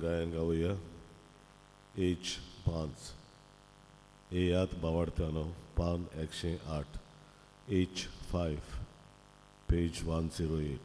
गायन गाऊया. H5 यात बावाडतानो पान 108 H5 पेज 108.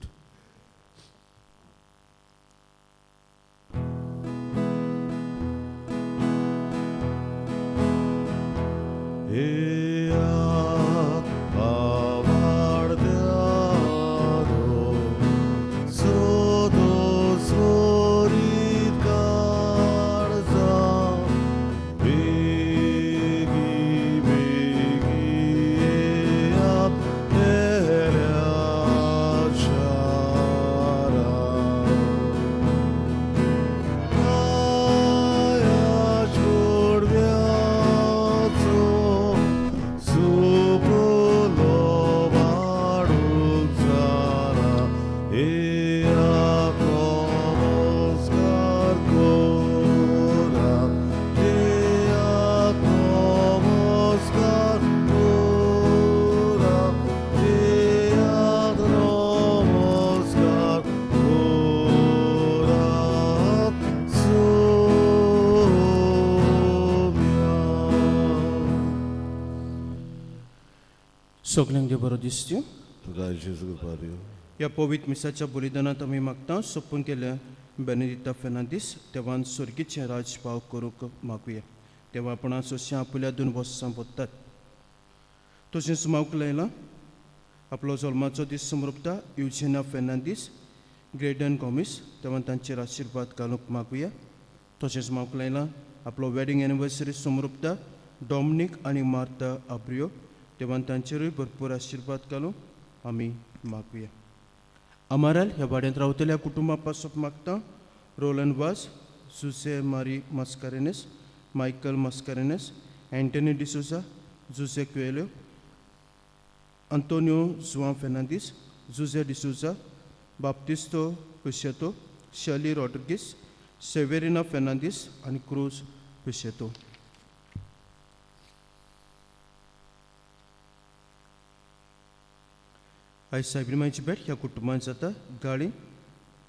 सगळ्यांक देव बरो दिसच्यो. तुका जेजू कृपा दिवं. ह्या पवित्र मिसाच्या बलिदानात आमी मागता सोपून केल्या बेनेडिक्टा फेर्नांदीस देवान स्वर्गीचे राजभाव करूंक मागुया. तेव्हा आपण सोशा आपल्या 2 वर्सां बोत्तात. तशेंच मावक लायला आपलो जल्माचो दीस समरुपता युजेना फेर्नांदीस ग्रेडन गॉमिस तेव्हा तांचेर आशिर्वाद घालूंक मागुया. तशेंच मावक लायला आपलो वेडिंग एनिवर्सरी समरुपता डॉमिनीक आनी मार्ता आब्रियो तेव्हा तांचेरूय भरपूर आशिर्वाद घालून आमी मागुया. आमाराल ह्या वाड्यांत रावतल्या कुटुंबा पासप मागता रोलन वाज, जुसे मारी मास्कारेनेस, मायकल मास्कारेनेस, एंटनी डिसोजा, जुसे क्वेलो, अंतोनियो जुआं फेर्नांदीस, जुसे डिसोजा, बाप्तिस्तो पिशेतो, शर्ली रॉड्रिगीस, सेवेरिना फेर्नांदीस आनी क्रूज पिशेतो. आयज सायब्रिमांची भेट ह्या कुटुंबांत जाता. गाळी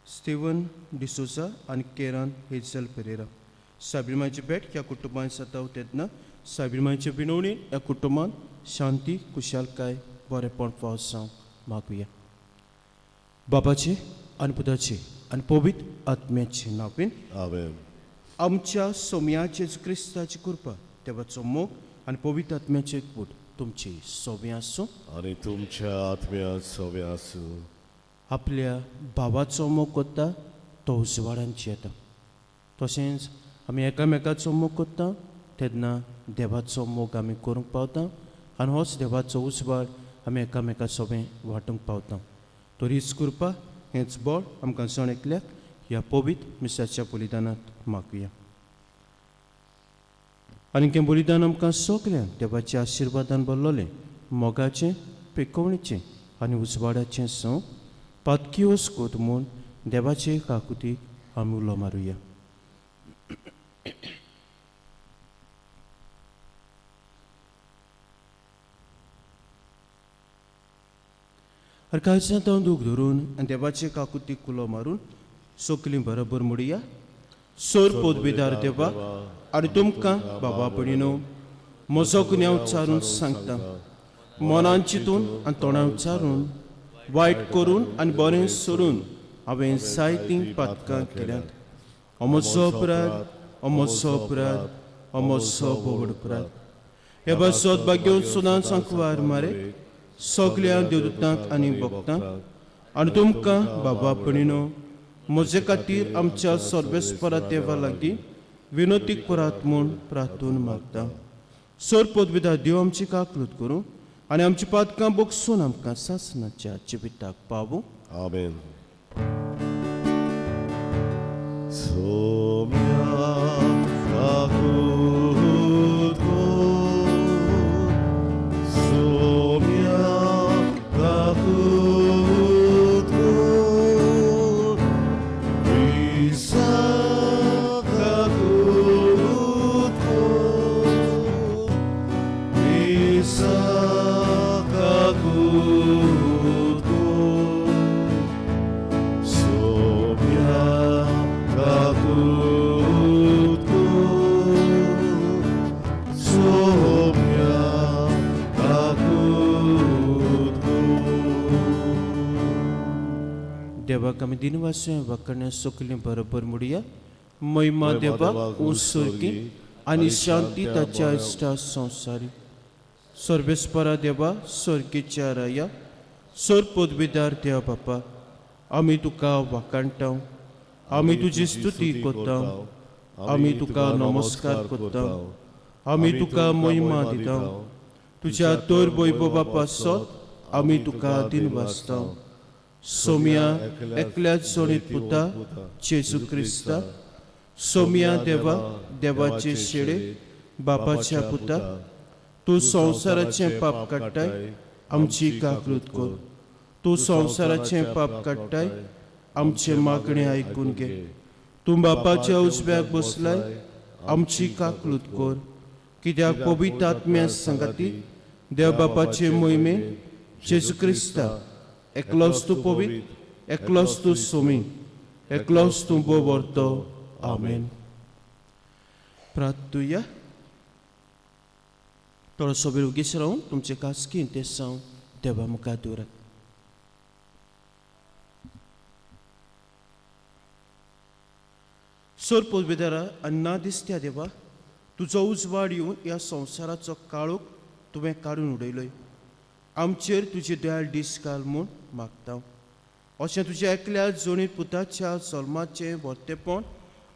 स्टीवन डिसोजा आनी केरान हेझल पेरेरा. सायब्रिमांची भेट ह्या कुटुंबांत जाता तेन्ना सायब्रिमांचे विणवणेन ह्या कुटुंबांत शांती कुशालकाय बरेपण फावो जावंक मागुया. बाबाचे आनी पुताचे आनी पवित्र आत्म्याचे नांवान आमेन. आमच्या सोम्या जेजू क्रिस्ताची कृपा देवाचो मोग आनी पवित्र आत्म्याचे एकवट तुमची सोबे आसूं आणि तुमच्या आत्म्या सोबे आसूं. आपल्या भावाचो मोग करता तो उजवाडांत येता. तशेंच आमी एकामेकाचो मोग करता तेन्ना देवाचो मोग आमी करूंक पावता आनी होच देवाचो उजवाड आमी एकामेका सोबे वांटूंक पावता. तरीच कृपा हेंच बळ आमकां सण एकल्याक ह्या पवित्र मिसाच्या बलिदानांत मागुया. आनी हें बलिदान आमकां सगल्यांक देवाच्या आशिर्वादान भरलोलें मोगाचें पिकोवणेचें आनी उजवाडाचें सं पातकी वस्कोत म्हूण देवाचे काकुतीक आमी उलो मारुया. काळजांत हांव दूख धरून आनी देवाचे काकुतीक उलो मारून सगलीं बरोबर म्हणुया. सोर पोदविदार देवा आनी तुमकां बाबा भयणीनो म्हजो गुन्यांव उच्चारून सांगता. मनान चिंतून आनी तोंडान उच्चारून वायट करून आनी बरें सोडून हांवें जायतीं पातकां केल्यात. हो म्हजो अपराध, हो म्हजो अपराध, हो म्हजो बोवड अपराध. हे बा सौभाग्य सुदां सांकवार मारे सगल्या देवदूतांक आनी भक्तांक आनी तुमकां बाबा भयणीनो म्हजे खातीर आमच्या सर्वेस्परा देवा लागीं विनोतीक करात म्हूण प्रार्थून मागता. सोर पदविदार देव आमची काकलूत करूं आनी आमची पातकां बोगसून आमकां सासणाच्या जिविताक पावूं. आमेन. सोम्या काकूत सोम्या काकूत विसा काकूत विसा काकूत सोम्या काकूत देवाक आमी दिनवासूं वाकण्या सोकलीं बरोबर मुडया महिमा देवाक उस्सर्गी आनी शांती ताच्या इश्टा संवसारी सर्वेस्परा देवा सर्गीच्या राया सर पदवीदार देव बापा आमी तुका वाकाणटाव आमी तुजी स्तुती करता आमी तुका नमस्कार करता आमी तुका महिमा दिता तुज्या तोर वैभवा पासत आमी तुका दिनवासता सोम्या एकल्याच जोडीत पुता जेजू क्रिस्ता सोम्या देवा देवाचे शेळे बापाच्या पुता तूं संवसाराचें पाप काडटाय आमची काकूट कर तूं संवसाराचें पाप काडटाय आमचे मागणे आयकून घे तूं बापाच्या उजव्याक बसलाय आमची काकूट कर कित्याक पवित्र आत्म्या संगाती देव बापाचे मोहिमे जेजू क्रिस्ता एकलोच तूं पवित्र एकलोच तूं सोमी एकलोच तूं बोवर्तो आमेन प्रार्थुया थोडो सोबीर उगीच रावन तुमचे कासकी ते सावन देवा मुखार दवरात सर पदवीदारा अन्ना दिसत्या देवा तुजो उजवाड येवन ह्या संवसाराचो काळोख तुवें काडून उडयलोय आमचेर तुजे दयाळ दीस घाल म्हूण मागता अशें तुज्या एकल्या जोणी पुताच्या जल्माचें वर्तेपण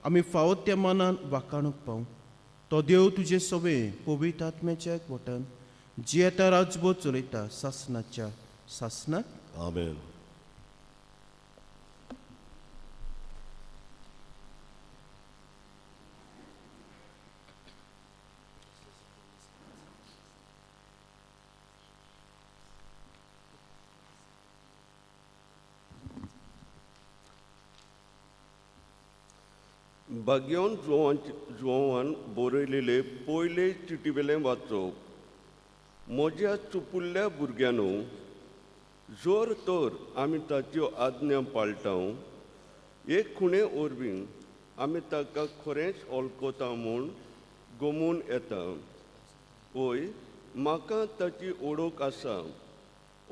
आमी फावो त्या मनान वाकाणूक पावूं तो देव तुजे सवे पवित्र आत्म्याच्या एकवटान जी येता राजभर चलयता सासणाच्या सासणाक आमेन. भाग्यवन जुवान बरयलेले पयले चिटीवेलें वाचप म्हज्या चुपुल्ल्या भुरग्यानो जोर तर आमी ताच्यो आज्ञा पाळटाव एक खुणे वरवीं आमी ताका खरेंच वळखता म्हूण गमून येता ओय म्हाका ताची ओळख आसा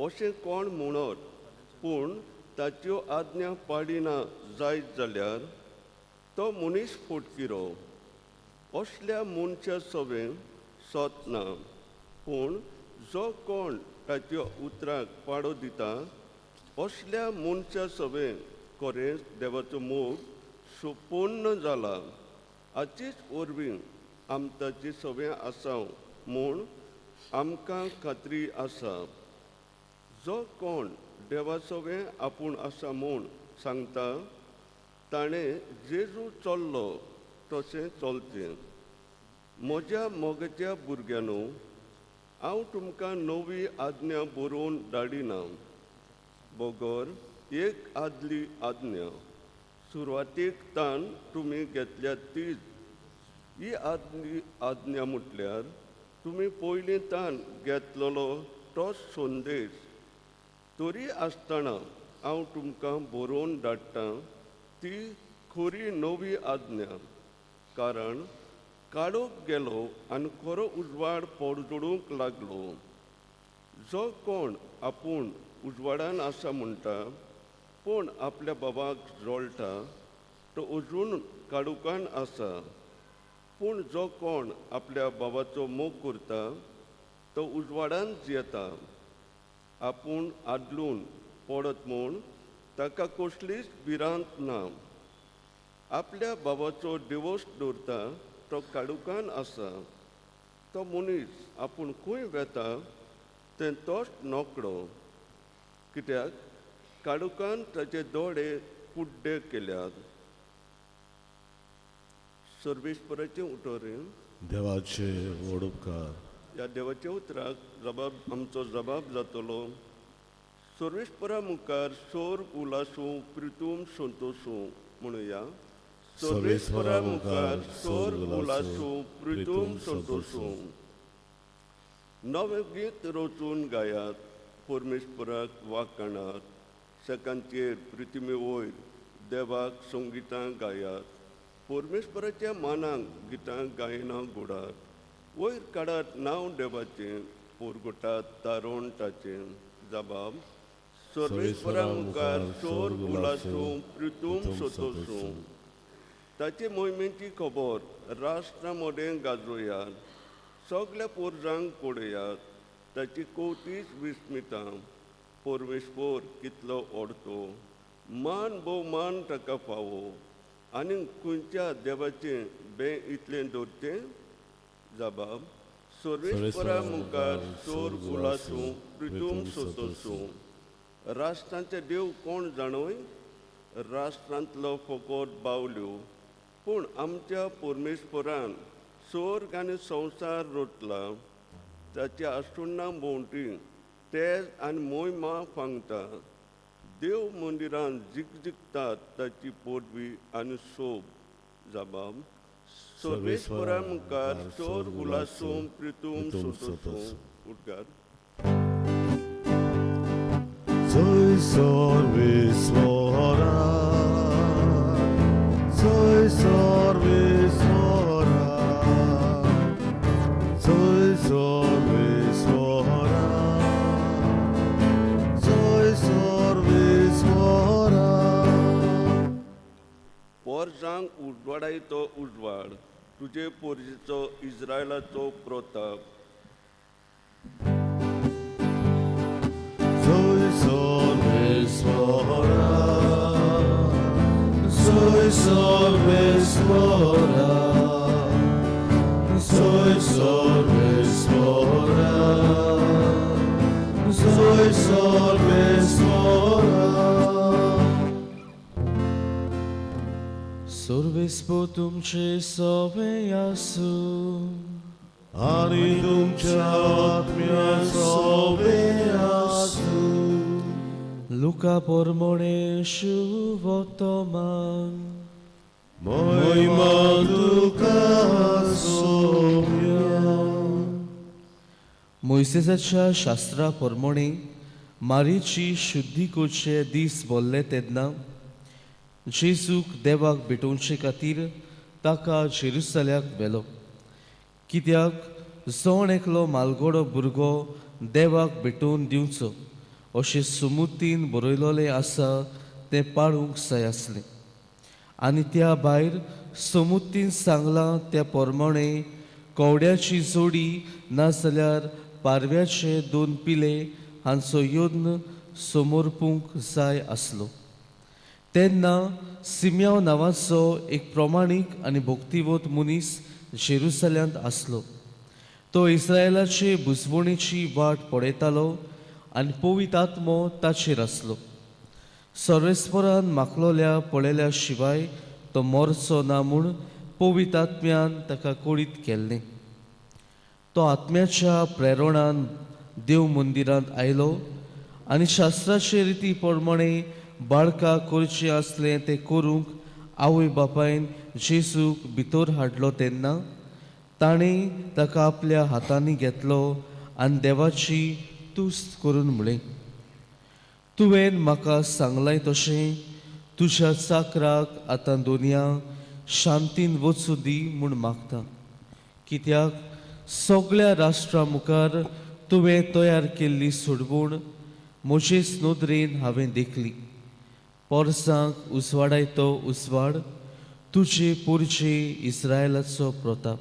अशें कोण म्हणत पूण ताच्यो आज्ञा पाळिना जायत जाल्यार तो मनीस फोटकिरो असल्या मनशा सवें सोदना पूण जो कोण ताच्या उतराक पाडो दिता असल्या मनशा सवें खरेंच देवाचो मोग सुपूर्ण जाला हाचीच वरवीं आमची सवें आसा म्हूण आमकां खात्री आसा जो कोण देवा सवें आपूण आसा म्हूण सांगता ताणें जेजू चल्लो तशें चलचें म्हज्या मोगाच्या भुरग्यानो हांव तुमकां नवी आज्ञा बरोवन धाडिना बोगोर एक आदली आज्ञा सुरवातेक तान तुमी घेतल्या तीच ही आदली आज्ञा म्हटल्यार तुमी पयलीं तान घेतलेलो तोच संदेश तरी आसतना हांव तुमकां बरोवन धाडटां ती खरी नवी आज्ञा कारण काळोख गेलो आनी खरो उजवाड पडजोडूंक लागलो जो कोण आपूण उजवाडान आसा म्हणटा पूण आपल्या बाबाक जोळटा तो अजून काळोखान आसा पूण जो कोण आपल्या बाबाचो मोग करता तो उजवाडान जियेता आपूण आदलून पडत म्हूण ताका कसलीच भिरांत ना आपल्या बाबाचो डिवोर्स दवरता तो काळोखान आसा तो मनीस आपूण खंय वेता तें तोच नोकळो कित्याक काळोखान ताचे दोळे कुड्डे केल्यात सर्वेस्पराचें उतोरें देवाचे वडोवकार ह्या देवाच्या उतराक आमचो जबाब जातलो सर्वेस्परा मुखार सोर उलासूं प्रितूम संतोसूं म्हणुया सर्वेस्परा मुखार सोर उलासूं प्रितूम संतोसूं नवें गीत रचून गायात परमेश्वराक वाखाणात सेकांचेर प्रितिमे वयर देवाक संगितां गायात परमेश्वराच्या मानाक गितां गायना घोडात वयर काडात नांव देवाचें पोरगोटात तारोण ताचें जबाब सर्वेस्परा मुखार चोर उलासूं प्रितूम सोतोसूं ताचे मोहिमेची खबर राष्ट्रा मोडें गाजोवयात, सगळ्या पोरजांक पळयात, ताची कोतीच विस्मिता. परमेश्वर कितलो ओडतो, मान भोवमान ताका फावो, आनी खंयच्या देवाचें बे इतलें दवरचें? जबाब: सर्वेस्परा मुखार चोर उलासूं प्रितूम सोतोसूं. राष्ट्रांचे देव कोण जाणोय? राष्ट्रांतलो फकत बावल्यो, पूण आमच्या परमेश्वरान स्वर्ग आनी संवसार रोटला. ताच्या आसुण्णां भोंवटी तेज आनी मोहिमा फांगता. देव मंदिरांत जिकजिकतात ताची पदवी आनी सोब. जबाब: सर्वेस्परा मुखार चोर उलासूं प्रितूम सोतोसूं. उद्गार. Soy sorvisvara, soy sorvisvara, soy sorvisvara, soy sorvisvara. पोरजांक उजवाडाय तो उजवाड, तुजे पोरजेचो इस्रायलाचो Pratap. Soy sorvisvara, soy sorvisvara, soy sorvisvara, soy sorvisvara. Sorvispo तुमचे सवे आसू, आणि तुमच्या आत्म्या सोबे आसू. लुका पोरमोणे शुभोत्तमान. महिमा तुका सोम्या. मोइसेसाच्या शास्त्रा पोरमोणे मारीची शुद्धीकोचे दीस बोल्ले तेन्ना जेजूक देवाक भेटोवचे खातीर ताका जेरुसल्याक व्हेलो. कित्याक जोण एकलो मालगोडो भुरगो देवाक भेटोवन दिवचो अशें सुमुतीन बरयलोलें आसा तें पाळूंक जाय आसलें. आनी त्या भायर समुतीन सांगलां त्या प्रमाणे कवड्याची जोडी नाजाल्यार पारव्याचे 2 पिले हांचो योद्न समोरपूंक जाय आसलो. तेन्ना सिम्याव नांवाचो एक प्रमाणीक आनी भक्तिवत मनीस जेरुसल्यांत आसलो. तो इस्रायलाचे बुजवणेची वाट पळयतालो आनी पवित्र आत्मो ताचेर आसलो. सर्वेस्परान मागलोल्या पळयल्या शिवाय तो मोरचो ना म्हूण पवित्र आत्म्यान ताका कोडीत केल्लें. तो आत्म्याच्या प्रेरणान देव मंदिरांत आयलो आनी शास्त्राचे रिती प्रमाणे बाळका करचें आसलें तें करूंक आवय बापायन जेजूक भितर हाडलो तेन्ना ताणें ताका आपल्या हातांनी घेतलो आनी देवाची तुस्त करून म्हळें, तुवें म्हाका सांगलां तशें तुज्या चाकराक आतां दोनया शांतीन वचूं दी म्हूण मागता. कित्याक सगळ्या राष्ट्रां मुखार तुवें तयार केल्ली सोडवण म्हजेच नदरेन हांवें देखली. पोरसांक उजवाडायतो उजवाड, तुजे पुरचे इस्रायलाचो प्रताप.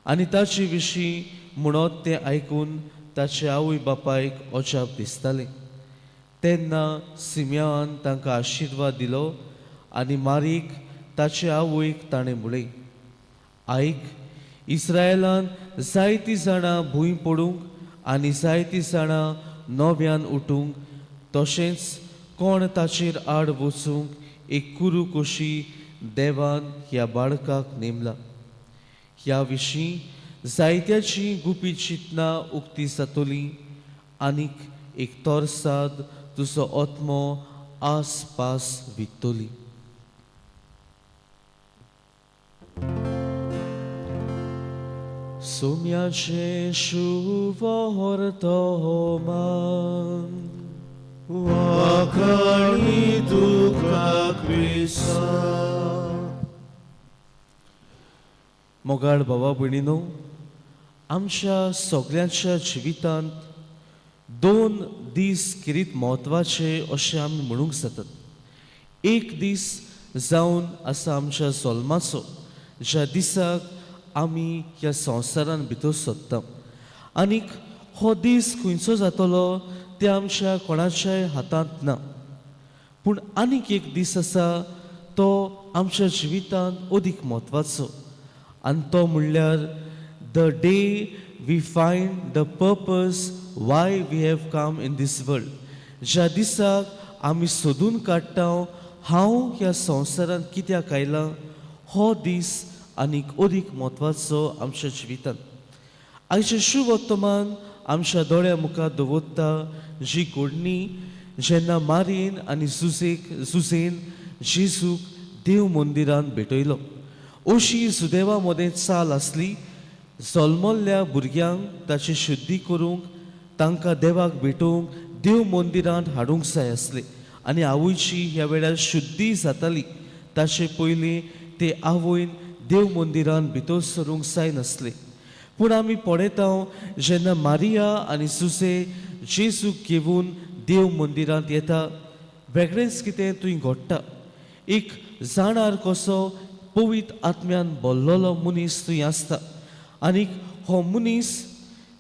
आनी ताचे विशीं म्हणत तें आयकून ताचे आवय बापायक अजाप दिसतालें. तेन्ना सिम्यावान तांकां आशिर्वाद दिलो आनी मारीक ताचे आवयक ताणें म्हळें, आयक, इस्रायलान जायतीं जाणां भूंय पडूंक आनी जायतीं जाणां नव्यान उठूंक, तशेंच कोण ताचेर आड वचूंक एक कुरू कशी देवान ह्या बाळकाक नेमला. ह्या विशीं जायत्याची गुपी चिंतनां उक्ती जातलीं आनीक एक तोरसाद तुजो आत्मो आसपास विततली. सोम्याचे शुभ वर्तमान वाखाणी तुका क्रिस्ता. मोगाळ भावा भयणीनो, आमच्या सगळ्यांच्या जिवितांत 2 दीस किरीत म्हत्वाचे अशें आमी म्हणूंक जातात। एक दीस जावन आसा आमच्या जल्माचो, ज्या दिसाक आमी ह्या संवसारान भितर सोदता। आनीक हो दीस खंयचो जातलो ते आमच्या कोणाच्याय हातांत ना। पूण आनीक एक दीस आसा तो आमच्या जिवितांत अदीक म्हत्वाचो, आनी तो म्हणल्यार the day we find the purpose why we have come in this world. ज्या दिसाक आमी सोदून काडटा हांव ह्या संवसारांत कित्याक आयलां, हो दीस आनीक अदीक म्हत्वाचो आमच्या जिवितांत। आयचें शुभ वर्तमान आमच्या दोळ्या मुखार दवरता जी घडणी जेन्ना मारयेन आनी जुजेन जेजूक देव मंदिरांत भेटयलो। अशी सुदैवा मदें चाल आसली, जल्मल्ल्या भुरग्यांक ताची शुद्धी करूंक, तांकां देवाक भेटोवंक देव मंदिरांत हाडूंक जाय आसलें। आनी आवयची ह्या वेळार शुद्धी जाताली ताचे पयलीं ते आवयन देव मंदिरांत भितर सरूंक जाय नासलें। पूण आमी पळयता जेन्ना मारिया आनी जुजे जेजूक घेवन देव मंदिरांत येता, वेगळेंच कितें थंय घडटा। एक जाणार कसो पवित्र आत्म्यान भरलेलो मनीस थंय आसता, आनीक हो मनीस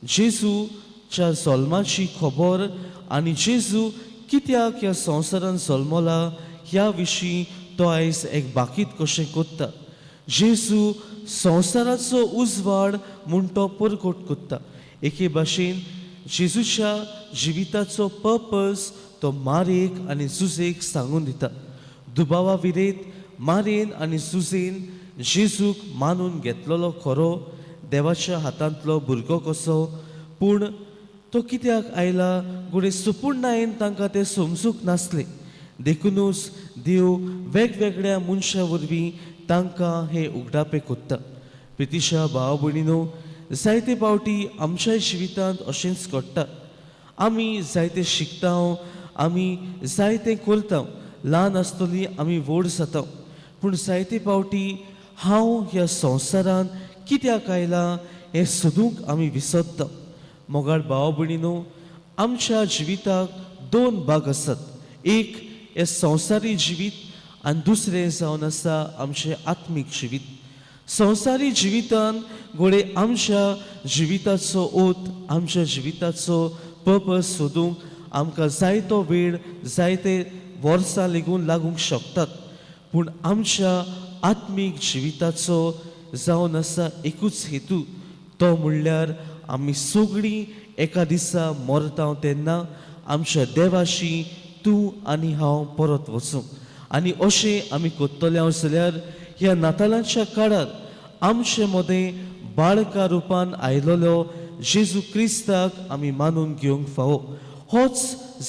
जेजूच्या जल्माची खबर आनी जेजू कित्याक ह्या संवसारान जल्मला ह्या विशीं तो आयज एक बाकीत कशें करता। जेजू संवसाराचो उजवाड म्हूण तो परगट करता। एके भाशेन जेजूच्या जिविताचो पर्पज तो मारयेक आनी जुजेक सांगून दिता। दुबावा विरेत मारयेन आनी जुजेन जेजूक मानून घेतलेलो खरो देवाच्या हातांतलो भुरगो कसो, पूण तो कित्याक आयला घोडे सुपूर्णायेन तांकां तें समजूंक नासलें। देखूनच देव वेगवेगळ्या मनशां वरवीं तांकां हे उगडापे कोत्ता। प्रितीच्या भाव भयणीनो, जायते फावटी आमच्या जिवितांत अशेंच घडटा। आमी जायते शिकता, आमी जायतें करता, ल्हान आसतलीं आमी व्हड जाता, पूण जायते फावटी हांव ह्या संवसारांत कित्याक आयलां हें सोदूंक आमी विसरता। मोगाळ भाव भयणीनो, आमच्या जिविताक दोन भाग आसात। एक हें संवसारी जिवीत आनी दुसरें जावन आसा आमचें आत्मीक जिवीत। संवसारी जिवितान घोडे आमच्या जिविताचो ओत, आमच्या जिविताचो पर्पज सोदूंक आमकां जायतो वेळ, जायते वर्सां लेगून लागूंक शकतात। पूण आमच्या आत्मीक जिविताचो जावन आसा एकूच हेतू, तो म्हणल्यार आमी सगळीं एका दिसा मरता तेन्ना आमच्या देवाशी तूं आनी हांव परत वचूंक। आनी अशें आमी करतले जाल्यार ह्या नातालांच्या काळार आमचे मदें बाळका रुपान आयलोलो जेजू क्रिस्ताक आमी मानून घेवंक फावो। होच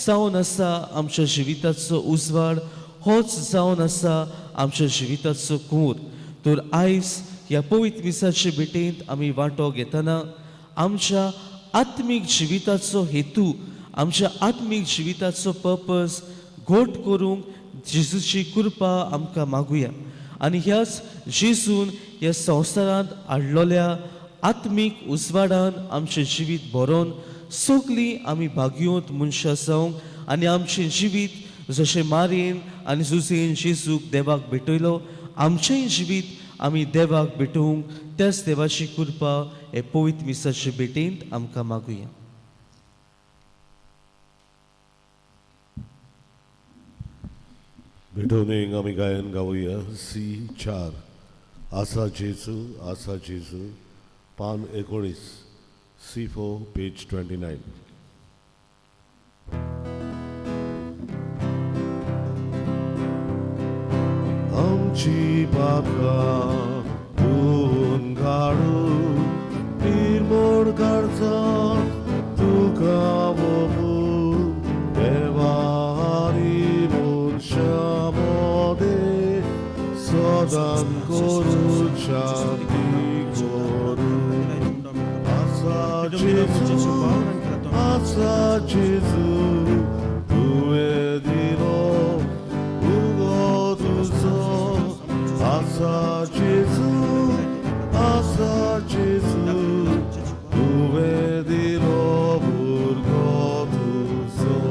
जावन आसा आमच्या जिविताचो उजवाड, होच जावन आसा आमच्या जिविताचो कूर। तर आयज ह्या पवित्र मिसाचे भेटेंत आमी वांटो घेतना आमच्या आत्मीक जिविताचो हेतू, आमच्या आत्मीक जिविताचो पर्पज घोट करूंक जेजूची कृपा आमकां मागुया। आनी ह्याच जेजून ह्या संवसारांत हाडलोल्या आत्मीक उजवाडान आमचें जिवीत भरोवन सगळीं आमी भाग्योत मनशां जावंक आनी आमचें जिवीत जशें मारयेन आनी जुजेन जेजूक देवाक भेटयलो, आमचेंय जिवीत आमी देवाक भेटोवंक त्याच देवाची कृपा हे पवित्र मिसाचे भेटेंत आमकां मागुया। भेटवणेक आमी गायन गावुया C4 आसा जेजू पान 19 C4 पेज 29। आमची पापकां धुवन काडू निर्मळ करता तुका बाबू देवारी मनशा मदें सदां करू शांती करू। आसा जेजू तुवें दिलो भुरगो तुजो। आसा जेजू तुवें दिलो भुरगो तुजो।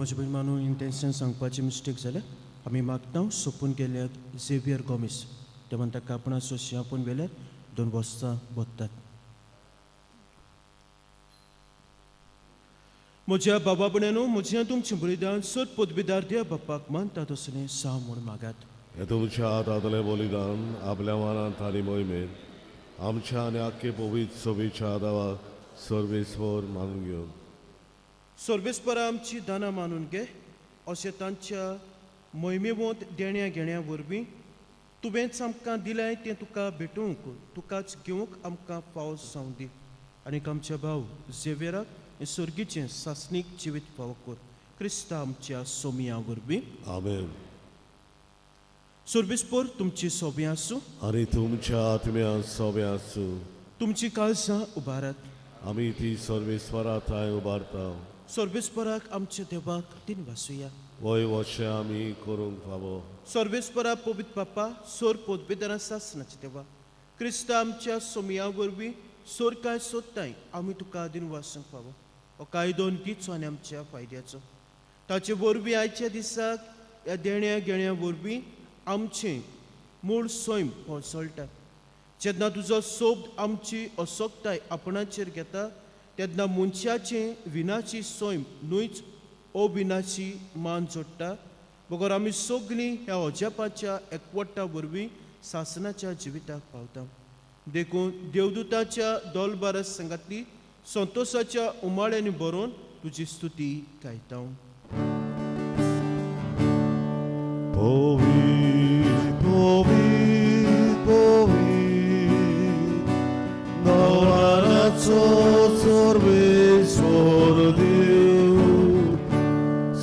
म्हजे बहीण मानू इंटेंशन सांगपाची मिस्टेक जाल्या आमी मागता सोपून गेल्यात झेवियर गॉमिस ते म्हणटा कापणाचो शिंयापून वेल्यार 2 बस्तां बदतात. म्हज्या बाबा भयणीनो म्हजें तुमचें बलिदान सत पदवीदार दिया बापाक मानता तसलें साव म्हूण मागात. हे तुमच्या हातांतलें बलिदान आपल्या मनांत आनी मोहिमेंत आमच्या आनी आख्खे पवित्र सभेच्या दावा सर्वेस्वर मानून घेवन सर्वेस्परा आमची दानां मानून घे अशें तांच्या मोहिमेवंत देण्या घेण्या वरवीं तुवेंच आमकां दिलें तें तुका भेटूंक तुकाच घेवंक आमकां फावो जावं दी आनीक आमच्या भाव झेवियराक हे सर्गीचें सासणीक जिवीत फावो कर क्रिस्ता आमच्या सोमिया वरवीं. आमेन. सर्वेस्पर तुमची सोबीं आसूं आनी तुमच्या आत्म्या सोबे आसूं. तुमची काळजां उबारात. आमी ती सर्वेस्वरा थंय उबारता. सर्वेस्पराक आमच्या देवाक दिन वासुया. वय वशें आमी करूंक फावो. सर्वेस्परा पवित्र बापा सोर पदवेदारां सासणाचे देवा क्रिस्ता आमच्या सोमिया वरवीं सोर काय सोदताय आमी तुका दिन वासूंक फावो हो कायदो दिचो आनी आमच्या फायद्याचो ताचे वरवीं आयच्या दिसाक ह्या देण्या घेण्या वरवीं आमचें मूळ सोयम पोसळटा. जेन्ना तुजो सोब आमची असोकताय आपणाचेर घेता तेन्ना मनशाचें विनाची सोयम न्हूच अविनाची मान जोडटा. बगर आमी सगळीं ह्या अजापाच्या एकवटा वरवीं सासणाच्या जिविताक पावता. देखून देवदूताच्या दोलबार संगातली संतोशाच्या उमाळ्यांनी बरोवन तुजी स्तुती गायता. Povit, povit, povit, Nolaraco sorvesor Diu,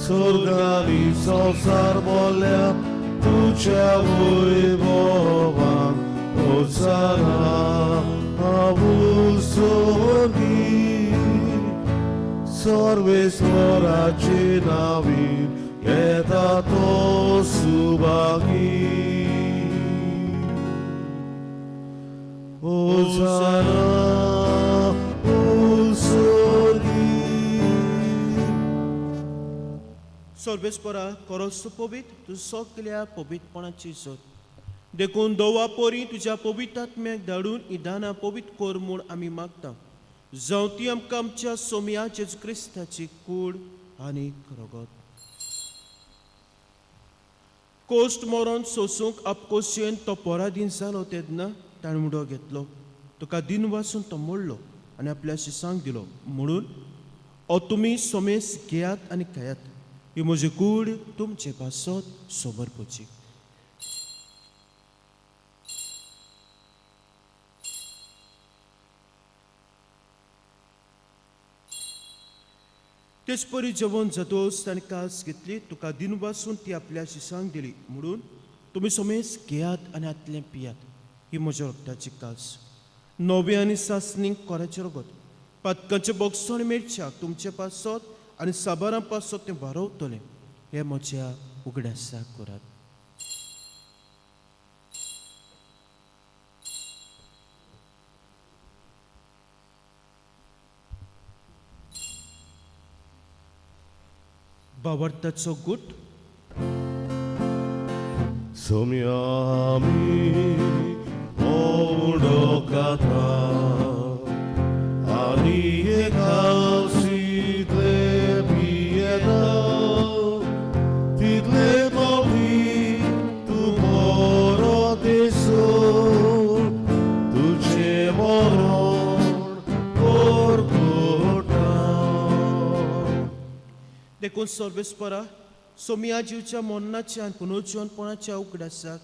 Sorgani sosar molia, Tucia voivovan, Osana avusoni, Sorvesor acinavin, Eta to subagi Osana usoni. सर्वेस्परा कोरोस Pavit तूं सगळ्या पवित्रपणाची जोत देखून दोवा पोरी तुज्या पवित्र आत्म्याक धाडून ही दानां पवित्र कोर म्हूण आमी मागता. जावं ती आमकां आमच्या सोमिया जेजू क्रिस्ताची कूड आनी रगत. कोस्ट मोरोन सोसूंक आपकोशेन तो पोरादीन जालो तेन्ना ताणें मुडो घेतलो तुका दिन वासून तो मोडलो आनी आपल्या शिसांक दिलो म्हणून ओ तुमी सोमेस घेयात आनी खायात ही म्हजी कूड तुमचे पासत सोबर पोची. तेच परी जेवण जातोच ताणें कास घेतली तुका दिन वासून ती आपल्या शिसांक दिली म्हणून तुमी सोमेस घेयात आनी आतलें पियात ही म्हज्या रगताची कास. नवे आनी सासणीक कोराचें रगत पातकांचे बोगसोण मेळच्याक तुमचे पासत आनी साबारां पासत तें वारवतलें हें म्हज्या उगड्यासाक करात. भावार्थाचो गूट. Somiami ondo kata ani ekasi tle pieda tidle movi tu moro tesor tu ce moron orgota. देखून सर्वेस्परा सोमिया जीवच्या मोन्नाच्या आनी पुनर्जीवनपणाच्या उगडासाक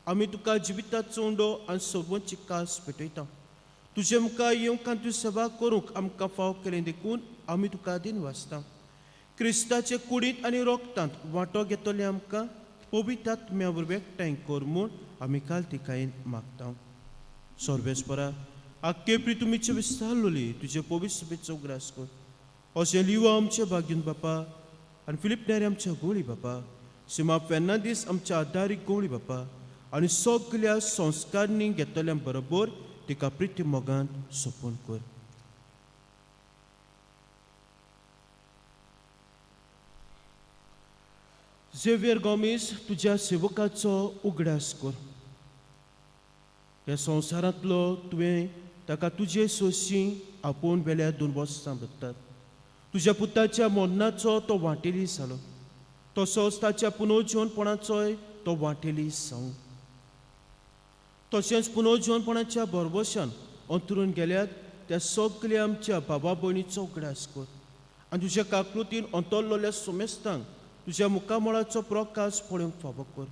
आमी तुका जिविताचो उंडो आनी सोबोची कास पेटयता. तुजे मुखार येवंक आनी तुजी सेवा करूंक आमकां फाव केलें देखून आमी तुका दिन वाचता. क्रिस्ताचे कुडींत आनी रोगतांत वांटो घेतले आमकां पवित्र आत्म्या वरवीं एकठांय कर म्हूण आमी कालतिकायेन मागता. सर्वेस्परा आख्खे प्रितुमीचे विस्तारलोली तुजे पवित्र सभेचो उगडास कर. अशें लिवा आमचे भाग्यून बापा आनी फिलिप नेरे आमच्या गोळी बापा सिमा फेर्नांदीस आमच्या आदारीक गोळी बापा आनी सगळ्या संस्कारांनी घेतल्या बरोबर तिका प्रिती मोगांत सोपून कर. झेवियर गॉमेज तुज्या सेवकाचो उगडास कर. ह्या संवसारांतलो तुवें ताका तुजे सोशी आपोवन वेल्या 2 वर्सां भरतात. तुज्या पुताच्या मरणाचो तो वांटेली जालो, तसोच ताच्या पुनर्जीवनपणाचोय तो वांटेली जावं. तशेंच पुनर्जीवनपणाच्या भरवशान अंतरून गेल्यात त्या सगळ्या आमच्या भावा भयणीचो उगडास कर. आनी तुज्या काकृतीन अंतरलोल्या सुमेस्तांक तुज्या मुखामळाचो प्रकाश पळोवंक फावो कर.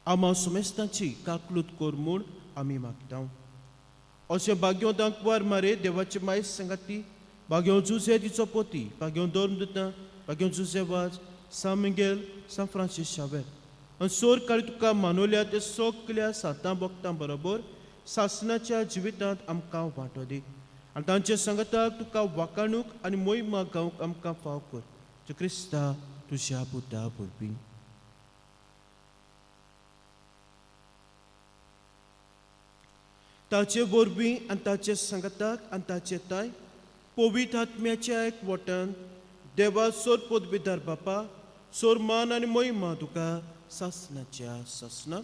आमा सुमेस्तांची काकलूत कर म्हूण आमी मागता. अशें भाग्यो दांकवार मारे देवाचे माय संगाती, भाग्यो जुजे तिचो पोती, भाग्यो धर्मदूतां, भाग्यो जुजे वाज, San Miguel, San Francis Xavier आनी सोर काळी तुका मानवल्या ते सगळ्या सातां भक्तां बरोबर सासणाच्या जिवितांत आमकां वांटो दी. आनी तांचे संगताक तुका वाखाणूक आनी मोहिमा गावंक आमकां फाव कर. जे क्रिस्ता तुज्या पुता वरवीं. ताचे वरवीं आनी ताचे संगताक आनी ताचे ताय पवित्र आत्म्याच्या एकवटान देवा सोर पदवीदार बापा, सोर मान आनी मोहिमा तुका सासणाच्या सासणाक.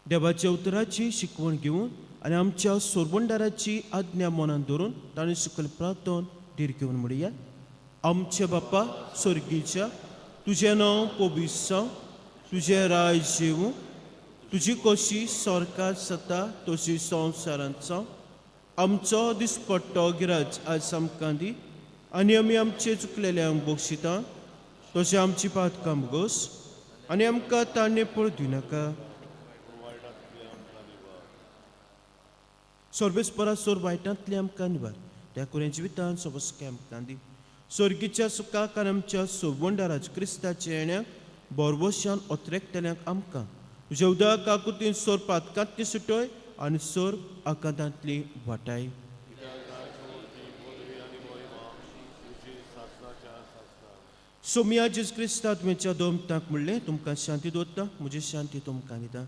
देवाच्या उतराची शिकवण घेवन आनी आमच्या सोरवंडाराची आज्ञा मनान धरून ताणें सकयल प्रार्थन धीर घेवन म्हणया. आमचे बापा स्वर्गीच्या, तुजें नांव पवित्र जावं, तुजें राज्य येवं, तुजी कशी स्वर्गांत जाता तशी संवसारांत जावं. आमचो दिसपट्टो गिराज आज आमकां दी आनी आमी आमचे चुकलेल्यांक बक्षिता तशें आमची पातकां मुगोस आनी आमकां ताणें पळोवं नाका. सर्वेस्परा सोर वायटांतले आमकां निवार, त्या कुऱ्या जिवितांत सबसके आमकां दी. स्वर्गीच्या सुखाक आनी आमच्या सोबंडाराज क्रिस्ताच्या येण्याक बोरवशान ओतरेकतल्यांक आमकां तुज्या उदक काकुतीन सोर पातकांतली सुटय आनी सोर आकांतांतली वाटाय. सोमिया जेजू क्रिस्ता तुमच्या दोमतांक म्हणलें तुमकां शांती दवरता, म्हजी शांती तुमकां दिता.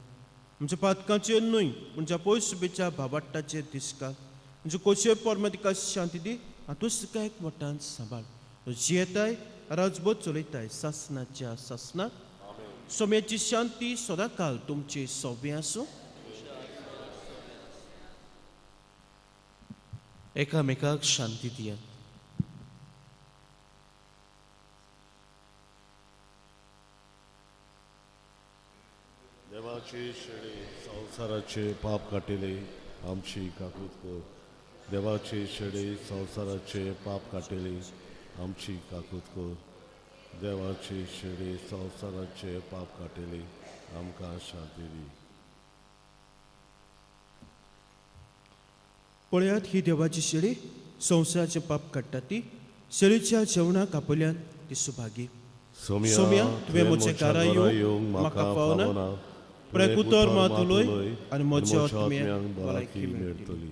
म्हणजे पातकांचेर न्हय म्हणजे पयस सुबेच्या भावाटाचेर दिसका. म्हणजे कोशे पोरमे तिका शांती दी आनी तूं तिका एकवटान सांबाळ. जियेताय राजभर चलयताय सासणाच्या सासणाक. सोम्याची शांती सदांकाल तुमचे सोबे आसूं. एकामेकाक शांती दियात. देवाची शेळी संवसाराचे पाप काटिले आमची काकूत कर. देवाची शेळी संवसाराचे पाप काटिले आमची काकूत कर. देवाची शेळी संवसाराचे पाप काटिले आमकां शांती दी. पळयात ही देवाची शेळी संवसाराचे पाप काडटा ती. शेळीच्या जेवणाक आपल्यान ती सुभागी. सोम्या तुवें म्हजे घरा येवंक म्हाका फावना. प्रेकुतर मात उलय आनी म्हज्या आत्म्याक भलायकी मेळटली.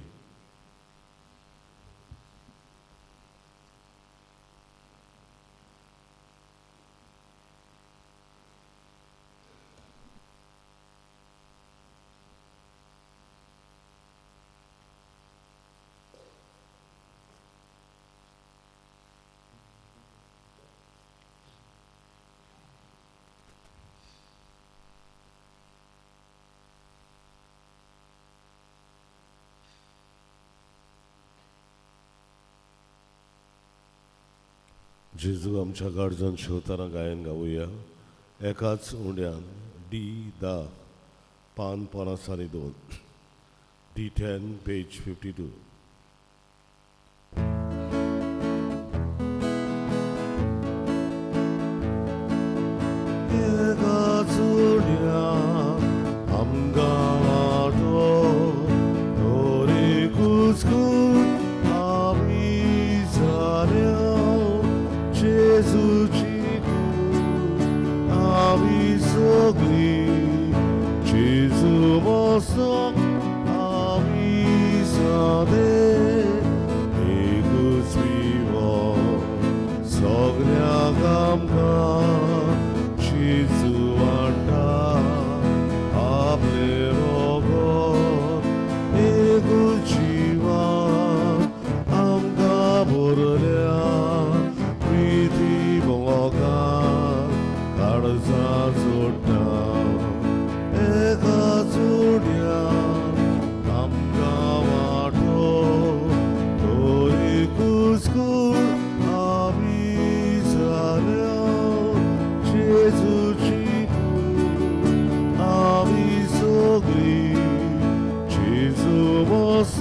जेजू आमच्या गाडजान शिवताना गायन गावुया. एकाच उंड्यान D10 पान 52 D10 पेज 52. एकाच उंड्यान आमकां वाटो दोरी कुसकून आमी जाल्या. जेजूची कूड आमी सगळी जेजू मोसोक आमी सादे. एकूच विवो सगळ्यांक आमकां जेजू वांटा. आपले रोगोत एकूच जिवान आमकां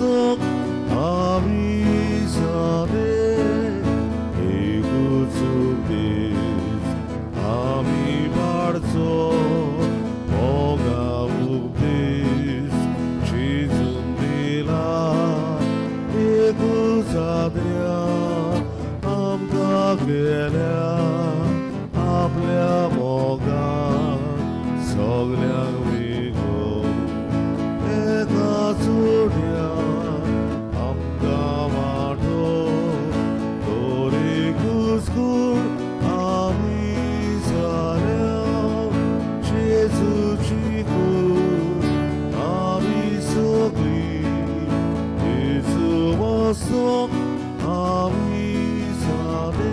모성 아미 산에 이구수빛 아미 말소 뭐가 우빛 지순디라 이구사드랴 암가 게랴 आपल्या मोगान सगळ्यांक विगो एका सोड्या आमकां वाटो तोरी घुसघूर आमी जाल्या जेजूची कूड आमी सगळीं येजू वचोंक आमी जाले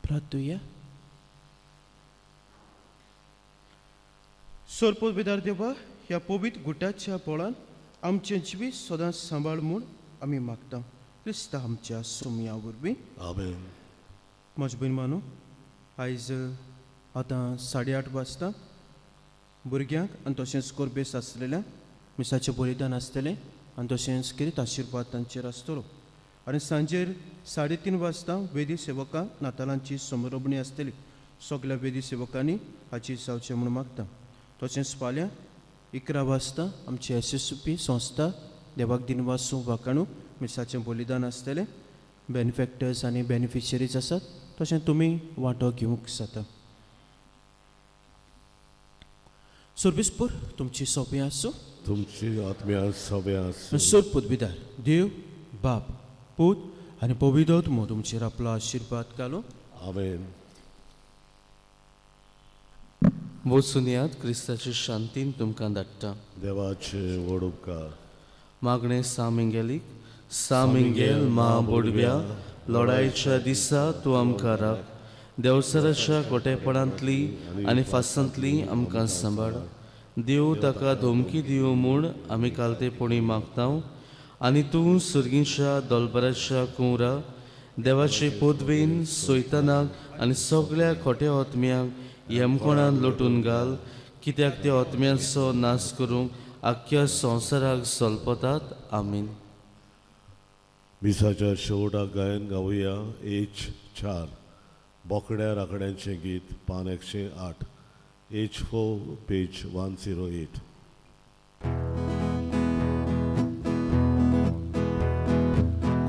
प्रार्थूया. सोरपोतभिदार देवा, ह्या पवित्र गुटाच्या पोळान आमचे जिवीत सदांच सांबाळ म्हूण आमी मागता. क्रिस्ता आमच्या सोमया वरवीं आमेन. म्हजे बहीण मानू, आयज आतां 8:30 वाजता भुरग्यांक आनी तशेंच कोरबेस आसलेल्या मिसाचें बलिदान आसतलें आनी तशेंच कितें आशिर्वाद तांचेर आसतलो. आनी सांजेर 3:30 वाजता वेदी सेवकांक नातालांची समारोपणी आसतली. सगळ्या वेदी सेवकांनी हाची जावचें म्हूण मागता. तशेंच फाल्यां 11 वाजता आमची SSP संस्था देवाक दिन वासूं वाखाणू मिसाचें बलिदान आसतलें. बेनिफॅक्टर्स आनी बेनिफिशरीज आसात, तशें तुमी वांटो घेवंक जाता. सोर्बिसपूर तुमची सोबी आसूं. तुमची आत्म्या सभ्या सोरपोतभिदार देव बाप पूत आनी पवित्र आत्मो तुमचेर आपलो आशिर्वाद घालो. आमेन. वचून यात, क्रिस्ताची शांतीन तुमकां धाडटा. देवाचे व्हड उपकार. मागणें सामिंगेलीक. सामिंगेल महाबोडव्या लढायच्या दिसा तूं आमकां राख. देवसराच्या गोटेपणांतली आनी फासांतली आमकां सांबाळ. देव ताका धमकी दिवं म्हूण आमी कालतेपणी मागता. आनी तूं सुर्गीच्या दोलबराच्या कुंवरा देवाचे पदवेन सोयतानाक आनी सगळ्या खोट्या आत्म्यांक येमकोणान लोटून घाल, कित्याक त्या आत्म्यांचो नाश करूंक आख्ख्या संवसाराक सोलपतात. आमीन. मिसाच्या शेवटाक गायन गावया. H4 बोकड्या राखड्यांचें गीत पान 108. H4 page 108.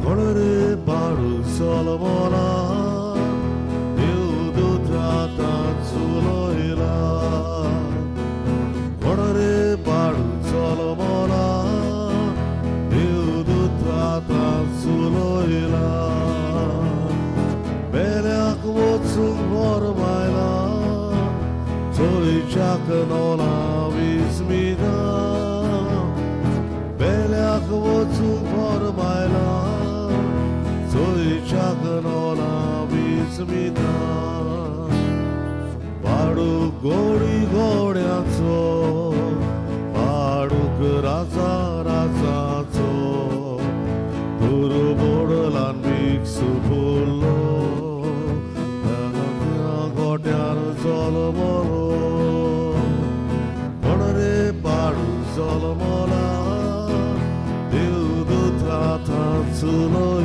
कोणरे पाडू सोलमोना देवदूतांता चुलोयला. कोणरे पाडू सोलमोना देवदूतांता चुलोयला. बेल्याक वचूंक मोरमायला थंयच्याक नोला विस्मिता. बेल्याक वचूंक मोरमायला थंयच्याक नोला विस्मिता. पाडू गोडी गोड জলমলো বনরে পাড়ু জলমলা দেউদুত্রা থাঁচুলো